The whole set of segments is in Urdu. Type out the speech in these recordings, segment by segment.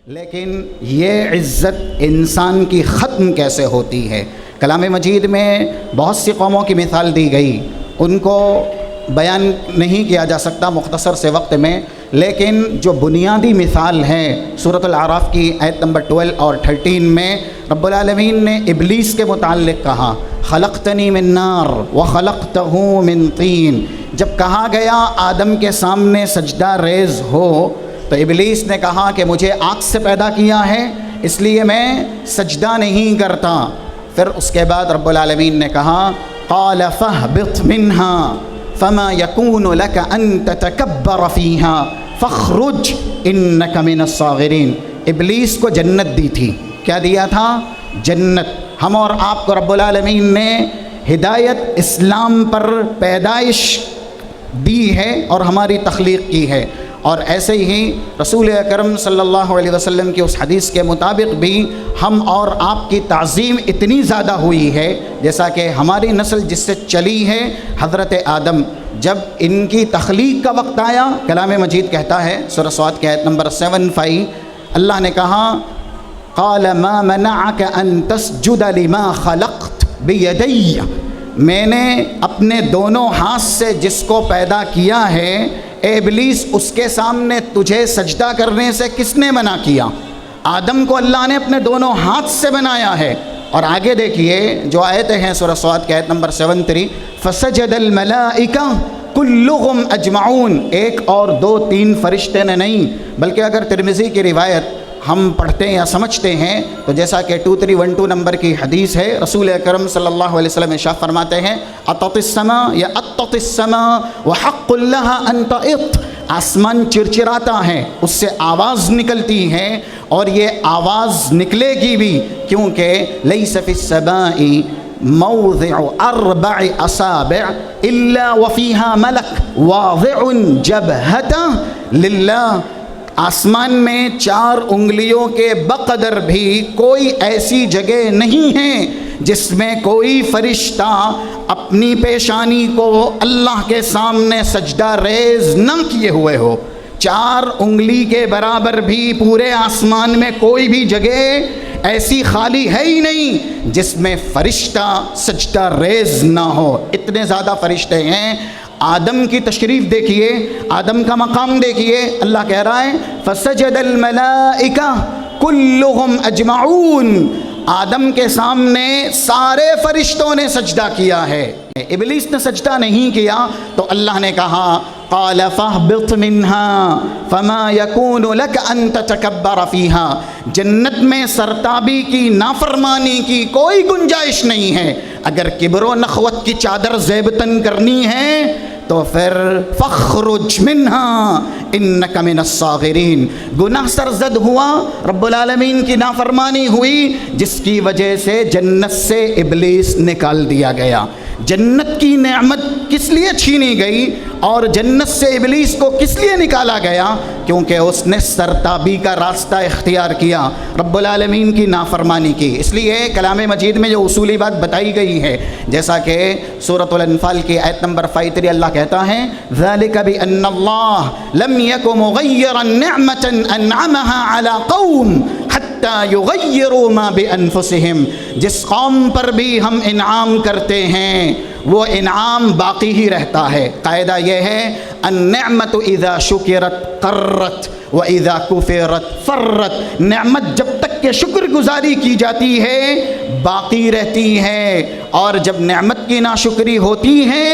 لیکن یہ عزت انسان کی ختم کیسے ہوتی ہے؟ کلام مجید میں بہت سی قوموں کی مثال دی گئی، ان کو بیان نہیں کیا جا سکتا مختصر سے وقت میں، لیکن جو بنیادی مثال ہے سورۃ الاعراف کی آیت نمبر 12 اور 13 میں رب العالمین نے ابلیس کے متعلق کہا، خلقتنی من نار وخلقتہ من طین۔ جب کہا گیا آدم کے سامنے سجدہ ریز ہو تو ابلیس نے کہا کہ مجھے آگ سے پیدا کیا ہے اس لیے میں سجدہ نہیں کرتا۔ پھر اس کے بعد رب العالمین نے کہا قال فاہبط منها فما يكون لك ان تتكبر فيها فاخرج انك من الصاغرین۔ ابلیس کو جنت دی تھی، کیا دیا تھا؟ جنت۔ ہم اور آپ کو رب العالمین نے ہدایت اسلام پر پیدائش دی ہے اور ہماری تخلیق کی ہے، اور ایسے ہی رسول اکرم صلی اللہ علیہ وسلم کی اس حدیث کے مطابق بھی ہم اور آپ کی تعظیم اتنی زیادہ ہوئی ہے جیسا کہ ہماری نسل جس سے چلی ہے حضرت آدم، جب ان کی تخلیق کا وقت آیا کلام مجید کہتا ہے سورہ صاد کی آیت نمبر 75، اللہ نے کہا قال ما منعك ان تسجد لما خلقت بیدی، میں نے اپنے دونوں ہاتھ سے جس کو پیدا کیا ہے اے ابلیس اس کے سامنے تجھے سجدہ کرنے سے کس نے منع کیا؟ آدم کو اللہ نے اپنے دونوں ہاتھ سے بنایا ہے۔ اور آگے دیکھیے جو آیتیں ہیں سورہ صاد کی آیت نمبر 73، فسجد الملائکہ کلہم اجمعون، ایک اور دو تین فرشتے نے نہیں، بلکہ اگر ترمذی کی روایت ہم پڑھتے ہیں یا سمجھتے ہیں تو جیسا کہ 2312 نمبر کی حدیث ہے، رسول اکرم صلی اللہ علیہ وسلم ارشاد فرماتے ہیں اطت السماء یا اطت السماء وحق لها ان تئط، آسمان چرچراتا ہے، اس سے آواز نکلتی ہے اور یہ آواز نکلے گی بھی، کیونکہ لیس فی السماء موضع 4 اصابع الا وفیہا ملک واضع جبہتہ للہ، آسمان میں 4 انگلیوں کے بقدر بھی کوئی ایسی جگہ نہیں ہے جس میں کوئی فرشتہ اپنی پیشانی کو اللہ کے سامنے سجدہ ریز نہ کیے ہوئے ہو۔ 4 انگلی کے برابر بھی پورے آسمان میں کوئی بھی جگہ ایسی خالی ہے ہی نہیں جس میں فرشتہ سجدہ ریز نہ ہو، اتنے زیادہ فرشتے ہیں۔ آدم کی تشریف دیکھیے، آدم کا مقام دیکھیے، اللہ کہہ رہا ہے فسجد الملائکہ کلہم اجمعون، آدم کے سامنے سارے فرشتوں نے سجدہ کیا ہے، ابلیس نے سجدہ نہیں کیا تو اللہ نے کہا قال فاہبط منها فما يكون لك ان تتكبر فيها، جنت میں سرتابی کی نافرمانی کی کوئی گنجائش نہیں ہے، اگر کبر و نخوت کی چادر زیبتن کرنی ہے تو پھر فخرج منها انک من الصاغرین، گناہ سرزد ہوا، رب العالمین کی نافرمانی ہوئی جس کی وجہ سے جنت سے ابلیس نکال دیا گیا۔ جنت کی نعمت کس لیے چھینی گئی اور جنت سے ابلیس کو کس لیے نکالا گیا؟ کیونکہ اس نے سرتابی کا راستہ اختیار کیا، رب العالمین کی نافرمانی کی۔ اس لیے کلام مجید میں جو اصولی بات بتائی گئی ہے جیسا کہ سورۃ الانفال کی آیت نمبر 53 اللہ کہتا ہے ذالک بان اللہ لم یک مغیرا نعمۃ انعمها علی قوم حتی یغیروا ما بانفسہم، جس قوم پر بھی ہم انعام کرتے ہیں وہ انعام باقی ہی رہتا ہے۔ قاعدہ یہ ہے النعمت اذا شکرت قرت و اذا کفرت فرت، نعمت جب تک کہ شکر گزاری کی جاتی ہے باقی رہتی ہے، اور جب نعمت کی ناشکری ہوتی ہے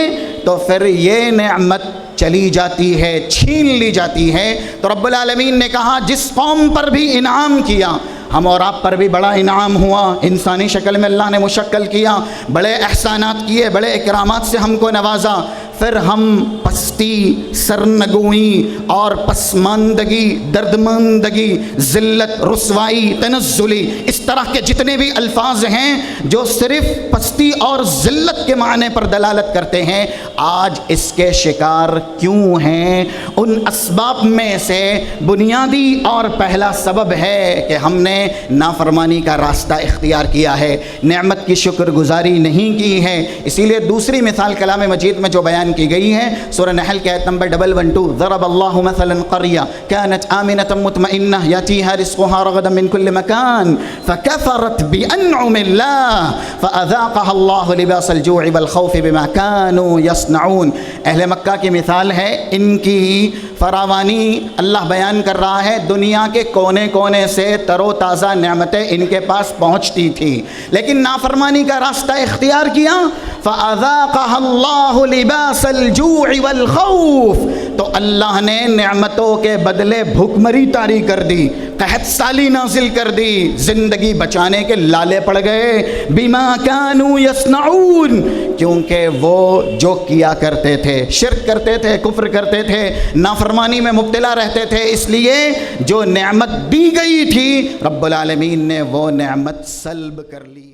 تو پھر یہ نعمت چلی جاتی ہے، چھین لی جاتی ہے۔ تو رب العالمین نے کہا جس قوم پر بھی انعام کیا، ہم اور آپ پر بھی بڑا انعام ہوا، انسانی شکل میں اللہ نے مشکل کیا، بڑے احسانات کیے، بڑے اکرامات سے ہم کو نوازا، پھر ہم پستی، سرنگوئی اور پسماندگی، دردمندگی، ذلت، رسوائی، تنزلی، اس طرح کے جتنے بھی الفاظ ہیں جو صرف پستی اور ذلت کے معنی پر دلالت کرتے ہیں، آج اس کے شکار کیوں ہیں؟ ان اسباب میں سے بنیادی اور پہلا سبب ہے کہ ہم نے نافرمانی کا راستہ اختیار کیا ہے، نعمت کی شکر گزاری نہیں کی ہے۔ اسی لیے دوسری مثال کلام مجید میں جو بیان بیان کی گئی ہیں۔ سورہ نحل کی آیت نمبر 112، ضرب اللہ مثلا قریہ كانت آمنة مطمئنة يأتيها رزقها رغدا من كل مكان فكفرت بأنعم الله فأذاقها الله لباس الجوع والخوف بما كانوا يصنعون۔ اہل مکہ کی مثال ہے، ان کی فراوانی اللہ بیان کر رہا ہے، دنیا کے کونے کونے سے تر و تازہ نعمتیں ان کے پاس پہنچتی تھی، لیکن نافرمانی کا راستہ اختیار کیا، فَأَذَاقَهَا اللَّهُ لِبَاسَ الْجُوعِ وَالْخَوْفِ، تو اللہ نے نعمتوں کے بدلے بھوکمری طاری کر دی، قحط سالی نازل کر دی، زندگی بچانے کے لالے پڑ گئے، بِمَا كَانُوا يَصْنَعُونَ، کیونکہ وہ جو کیا کرتے تھے، شرک کرتے تھے، کفر کرتے تھے، نافرمانی میں مبتلا رہتے تھے، اس لیے جو نعمت دی گئی تھی رب العالمین نے وہ نعمت سلب کر لی۔